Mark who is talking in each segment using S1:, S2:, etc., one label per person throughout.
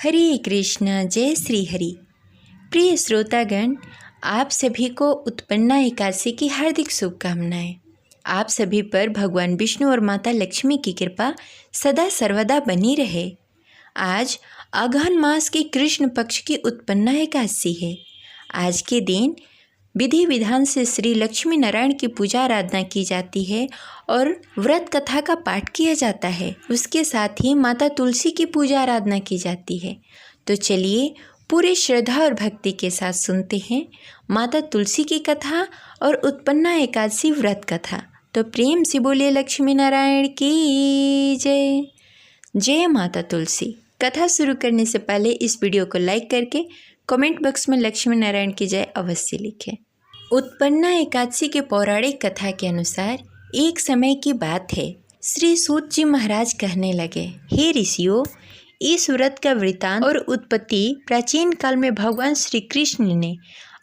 S1: हरे कृष्ण, जय श्री हरि। प्रिय श्रोतागण, आप सभी को उत्पन्ना एकादशी की हार्दिक शुभकामनाएं। आप सभी पर भगवान विष्णु और माता लक्ष्मी की कृपा सदा सर्वदा बनी रहे। आज अगहन मास की कृष्ण पक्ष की उत्पन्ना एकादशी है। आज के दिन विधि विधान से श्री लक्ष्मी नारायण की पूजा आराधना की जाती है और व्रत कथा का पाठ किया जाता है। उसके साथ ही माता तुलसी की पूजा आराधना की जाती है। तो चलिए पूरे श्रद्धा और भक्ति के साथ सुनते हैं माता तुलसी की कथा और उत्पन्ना एकादशी व्रत कथा। तो प्रेम से बोले लक्ष्मी नारायण की जय। जय माता तुलसी। कथा शुरू करने से पहले इस वीडियो को लाइक करके कमेंट बॉक्स में लक्ष्मी नारायण की जय अवश्य लिखें। उत्पन्ना एकादशी के पौराणिक कथा के अनुसार एक समय की बात है, श्री सूत जी महाराज कहने लगे, हे ऋषियों, इस व्रत का वृतांत और उत्पत्ति प्राचीन काल में भगवान श्री कृष्ण ने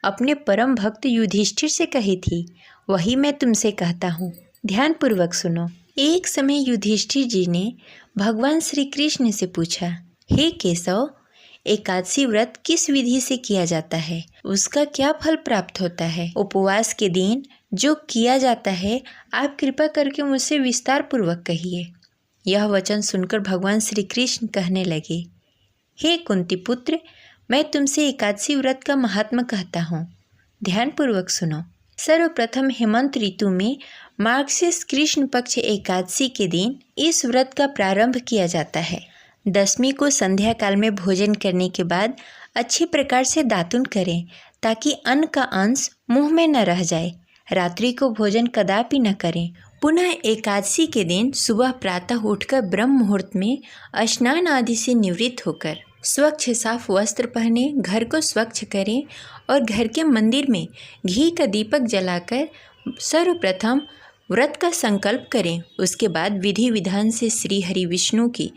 S1: अपने परम भक्त युधिष्ठिर से कही थी। वही मैं तुमसे कहता हूँ, ध्यानपूर्वक सुनो। एक समय युधिष्ठिर जी ने भगवान श्री कृष्ण से पूछा, हे केशव, एकादशी व्रत किस विधि से किया जाता है? उसका क्या फल प्राप्त होता है? उपवास के दिन जो किया जाता है, आप कृपा करके मुझसे विस्तार पूर्वक कहिए। यह वचन सुनकर भगवान श्री कृष्ण कहने लगे, हे कुंती पुत्र, मैं तुमसे एकादशी व्रत का महात्म्य कहता हूँ। ध्यानपूर्वक सुनो। सर्वप्रथम हेमंत ऋतु में मार्गशीर्ष कृष्ण पक्ष एकादशी के दिन इस व्रत का प्रारंभ किया जाता है। दशमी को संध्या काल में भोजन करने के बाद अच्छी प्रकार से दातुन करें ताकि अन्न का अंश मुंह में न रह जाए। रात्रि को भोजन कदापि न करें। पुनः एकादशी के दिन सुबह प्रातः उठकर ब्रह्म मुहूर्त में स्नान आदि से निवृत्त होकर स्वच्छ साफ वस्त्र पहने, घर को स्वच्छ करें और घर के मंदिर में घी का दीपक जलाकर सर्वप्रथम व्रत का संकल्प करें। उसके बाद विधि विधान से श्री हरि विष्णु की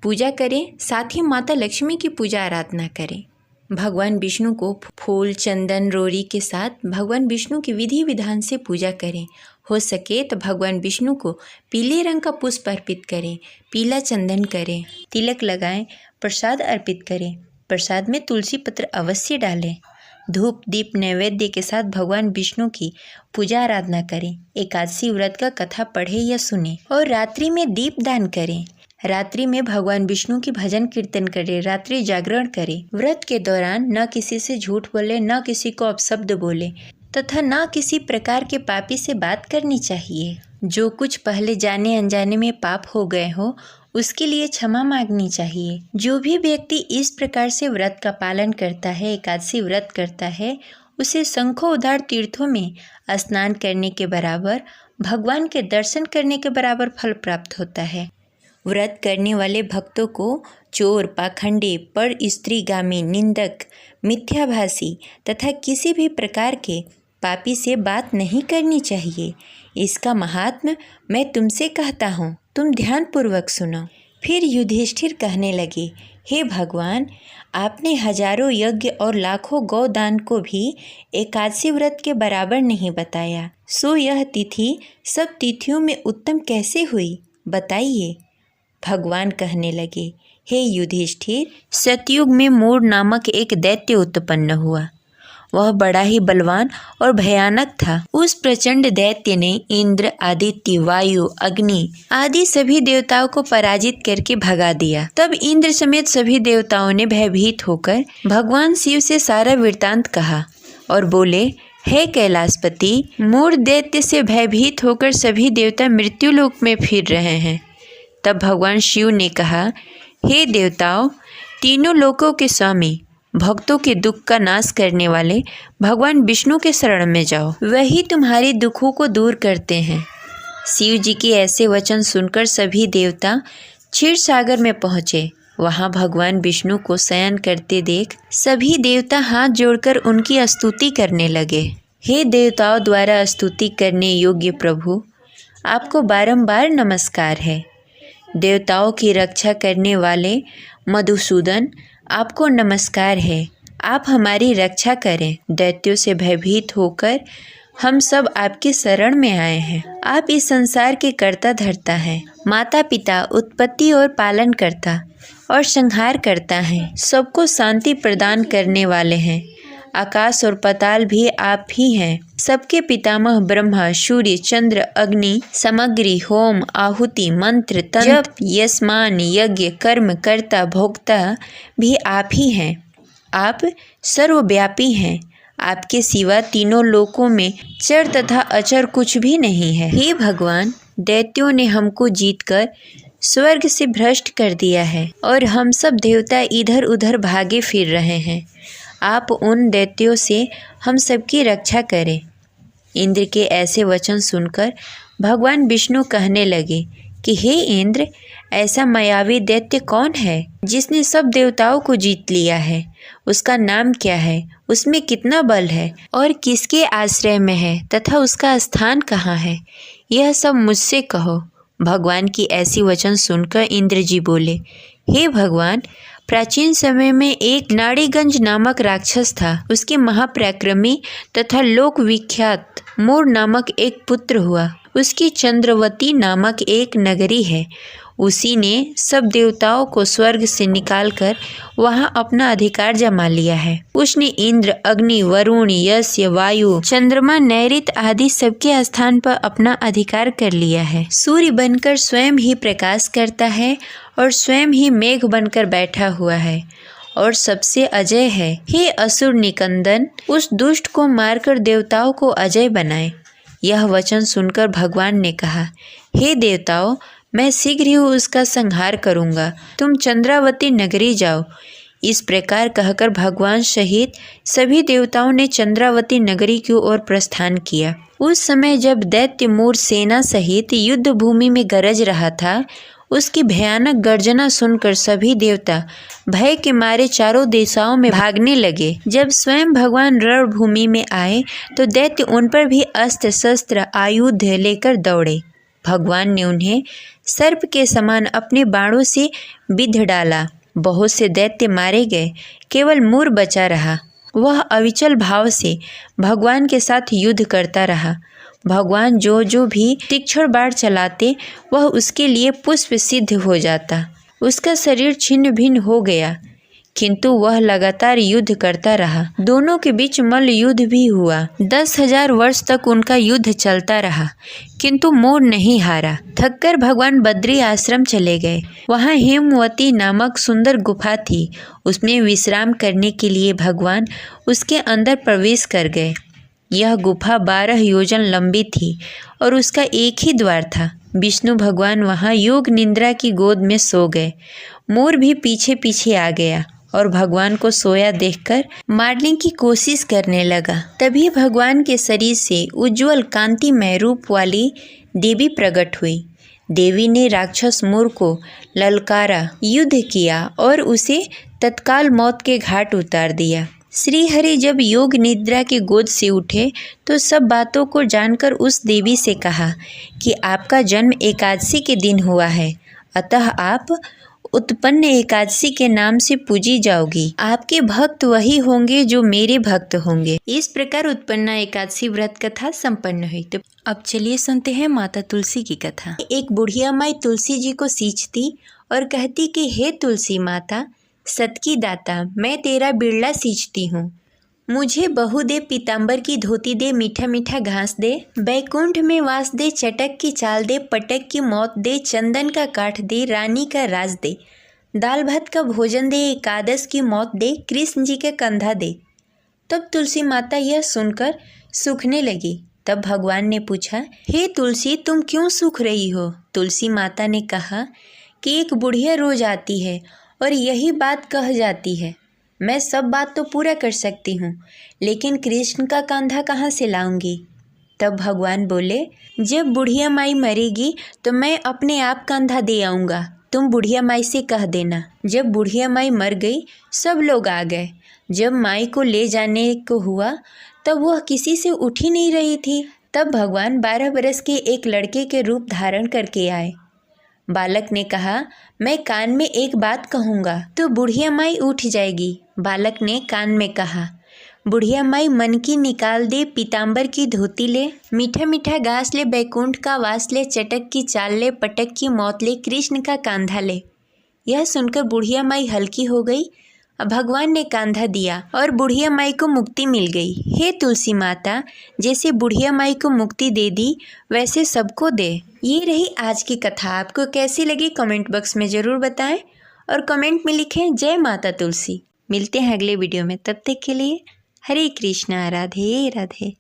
S1: पूजा करें, साथ ही माता लक्ष्मी की पूजा आराधना करें। भगवान विष्णु को फूल, चंदन, रोरी के साथ भगवान विष्णु की विधि विधान से पूजा करें। हो सके तो भगवान विष्णु को पीले रंग का पुष्प अर्पित करें, पीला चंदन करें, तिलक लगाएं, प्रसाद अर्पित करें। प्रसाद में तुलसी पत्र अवश्य डालें। धूप दीप नैवेद्य के साथ भगवान विष्णु की पूजा आराधना करें। एकादशी व्रत का कथा पढ़े या सुने और रात्रि में दीप दान करें। रात्रि में भगवान विष्णु की भजन कीर्तन करें, रात्रि जागरण करें। व्रत के दौरान न किसी से झूठ बोले, न किसी को अपशब्द बोले तथा न किसी प्रकार के पापी से बात करनी चाहिए। जो कुछ पहले जाने अनजाने में पाप हो गए हो उसके लिए क्षमा मांगनी चाहिए। जो भी व्यक्ति इस प्रकार से व्रत का पालन करता है, एकादशी व्रत करता है, उसे शंखों उधार तीर्थों में स्नान करने के बराबर, भगवान के दर्शन करने के बराबर फल प्राप्त होता है। व्रत करने वाले भक्तों को चोर, पाखंडी, पर स्त्रीगामी, निंदक, मिथ्याभाषी तथा किसी भी प्रकार के पापी से बात नहीं करनी चाहिए। इसका महात्म्य मैं तुमसे कहता हूँ, तुम ध्यानपूर्वक सुनो। फिर युधिष्ठिर कहने लगे, हे भगवान, आपने हजारों यज्ञ और लाखों गौदान को भी एकादशी व्रत के बराबर नहीं बताया। सो यह तिथि सब तिथियों में उत्तम कैसे हुई, बताइए। भगवान कहने लगे, हे युधिष्ठिर, सतयुग में मूर नामक एक दैत्य उत्पन्न हुआ। वह बड़ा ही बलवान और भयानक था। उस प्रचंड दैत्य ने इंद्र, आदित्य, वायु, अग्नि आदि सभी देवताओं को पराजित करके भगा दिया। तब इंद्र समेत सभी देवताओं ने भयभीत होकर भगवान शिव से सारा वृत्तांत कहा और बोले, हे कैलाशपति, मूर दैत्य से भयभीत होकर सभी देवता मृत्युलोक में फिर रहे हैं। तब भगवान शिव ने कहा, हे देवताओं, तीनों लोकों के स्वामी, भक्तों के दुख का नाश करने वाले भगवान विष्णु के शरण में जाओ, वही तुम्हारे दुखों को दूर करते हैं। शिव जी के ऐसे वचन सुनकर सभी देवता क्षीर सागर में पहुँचे। वहाँ भगवान विष्णु को शयन करते देख सभी देवता हाथ जोड़कर उनकी स्तुति करने लगे। हे देवताओं द्वारा स्तुति करने योग्य प्रभु, आपको बारंबार नमस्कार है। देवताओं की रक्षा करने वाले मधुसूदन, आपको नमस्कार है। आप हमारी रक्षा करें। दैत्यों से भयभीत होकर हम सब आपकी शरण में आए हैं। आप इस संसार के कर्ता धर्ता हैं, माता पिता, उत्पत्ति और पालन करता और संहार करता है, सबको शांति प्रदान करने वाले हैं। आकाश और पाताल भी आप ही हैं। सबके पितामह ब्रह्मा, सूर्य, चंद्र, अग्नि, सामग्री, होम, आहुति, मंत्र, तंत्र, यस्मान, यज्ञ, कर्म, कर्ता, भोक्ता भी आप ही हैं। आप सर्वव्यापी हैं। आपके सिवा तीनों लोकों में चर तथा अचर कुछ भी नहीं है। हे भगवान, दैत्यों ने हमको जीतकर स्वर्ग से भ्रष्ट कर दिया है और हम सब देवता इधर उधर भागे फिर रहे हैं। आप उन दैत्यों से हम सबकी रक्षा करें। इंद्र के ऐसे वचन सुनकर भगवान विष्णु कहने लगे कि हे इंद्र, ऐसा मायावी दैत्य कौन है जिसने सब देवताओं को जीत लिया है? उसका नाम क्या है? उसमें कितना बल है और किसके आश्रय में है तथा उसका स्थान कहाँ है? यह सब मुझसे कहो। भगवान की ऐसी वचन सुनकर इंद्र जी बोले, हे भगवान, प्राचीन समय में एक नाड़ीगंज नामक राक्षस था। उसके महापराक्रमी तथा लोक विख्यात मोर नामक एक पुत्र हुआ। उसकी चंद्रवती नामक एक नगरी है। उसी ने सब देवताओं को स्वर्ग से निकालकर वहां अपना अधिकार जमा लिया है। उसने इंद्र, अग्नि, वरुण, यश, वायु, चंद्रमा, नैऋत आदि सबके स्थान पर अपना अधिकार कर लिया है। सूर्य बनकर स्वयं ही प्रकाश करता है और स्वयं ही मेघ बनकर बैठा हुआ है और सबसे अजय है। हे असुर निकंदन, उस दुष्ट को मारकर देवताओं को अजय बनाए। यह वचन सुनकर भगवान ने कहा, हे देवताओं, मैं शीघ्र ही उसका संहार करूंगा। तुम चंद्रावती नगरी जाओ। इस प्रकार कहकर भगवान सहित सभी देवताओं ने चंद्रावती नगरी की ओर प्रस्थान किया। उस समय जब दैत्य मोर सेना सहित युद्ध भूमि में गरज रहा था, उसकी भयानक गर्जना सुनकर सभी देवता भय के मारे चारों दिशाओं में भागने लगे। जब स्वयं भगवान रणभूमि में आए तो दैत्य उन पर भी अस्त्र शस्त्र आयुध लेकर दौड़े। भगवान ने उन्हें सर्प के समान अपने बाणों से बिध डाला। बहुत से दैत्य मारे गए, केवल मोर बचा रहा। वह अविचल भाव से भगवान के साथ युद्ध करता रहा। भगवान जो जो भी तीक्ष्ण बाण चलाते वह उसके लिए पुष्प सिद्ध हो जाता। उसका शरीर छिन्न भिन्न हो गया, किंतु वह लगातार युद्ध करता रहा। दोनों के बीच मल्ल युद्ध भी हुआ। 10,000 वर्ष तक उनका युद्ध चलता रहा, किंतु मोर नहीं हारा। थककर भगवान बद्री आश्रम चले गए। वहाँ हेमवती नामक सुंदर गुफा थी। उसमें विश्राम करने के लिए भगवान उसके अंदर प्रवेश कर गए। यह गुफा 12 योजन लंबी थी और उसका एक ही द्वार था। विष्णु भगवान वहाँ योग निद्रा की गोद में सो गए। मोर भी पीछे पीछे आ गया और भगवान को सोया देखकर मारने की कोशिश करने लगा। तभी भगवान के शरीर से उज्ज्वल कांतिमय रूप वाली देवी प्रकट हुई। देवी ने राक्षस मोर को ललकारा, युद्ध किया और उसे तत्काल मौत के घाट उतार दिया। श्री हरि जब योग निद्रा की गोद से उठे तो सब बातों को जानकर उस देवी से कहा कि आपका जन्म एकादशी के दिन हुआ है, अतः आप उत्पन्न एकादशी के नाम से पूजी जाओगी। आपके भक्त वही होंगे जो मेरे भक्त होंगे। इस प्रकार उत्पन्ना एकादशी व्रत कथा संपन्न हुई। तो अब चलिए सुनते हैं माता तुलसी की कथा। एक बुढ़िया माई तुलसी जी को सींचती और कहती कि हे तुलसी माता, सत की दाता, मैं तेरा बिरला सींचती हूँ। मुझे बहू दे, पीताम्बर की धोती दे, मीठा मीठा घास दे, बैकुंठ में वास दे, चटक की चाल दे, पटक की मौत दे, चंदन का काठ दे, रानी का राज दे, दाल भात का भोजन दे, एकादश की मौत दे, कृष्ण जी के कंधा दे। तब तुलसी माता यह सुनकर सूखने लगी। तब भगवान ने पूछा, हे तुलसी, तुम क्यों सूख रही हो? तुलसी माता ने कहा कि एक बुढ़िया रोज आती है और यही बात कह जाती है। मैं सब बात तो पूरा कर सकती हूँ, लेकिन कृष्ण का कंधा कहाँ से लाऊंगी? तब भगवान बोले, जब बुढ़िया माई मरेगी तो मैं अपने आप कंधा दे आऊँगा। तुम बुढ़िया माई से कह देना। जब बुढ़िया माई मर गई, सब लोग आ गए। जब माई को ले जाने को हुआ तब वह किसी से उठ ही नहीं रही थी। तब भगवान 12 बरस के एक लड़के के रूप धारण करके आए। बालक ने कहा, मैं कान में एक बात कहूँगा तो बुढ़िया माई उठ जाएगी। बालक ने कान में कहा, बुढ़िया माई मन की निकाल दे, पीताम्बर की धोती ले, मीठा मीठा घास ले, बैकुंठ का वास ले, चटक की चाल ले, पटक की मौत ले, कृष्ण का कांधा ले। यह सुनकर बुढ़िया माई हल्की हो गई। भगवान ने कंधा दिया और बुढ़िया माई को मुक्ति मिल गई। हे तुलसी माता, जैसे बुढ़िया माई को मुक्ति दे दी वैसे सबको दे। ये रही आज की कथा। आपको कैसी लगी कमेंट बॉक्स में ज़रूर बताएं और कमेंट में लिखें जय माता तुलसी। मिलते हैं अगले वीडियो में, तब तक के लिए हरे कृष्णा, राधे राधे।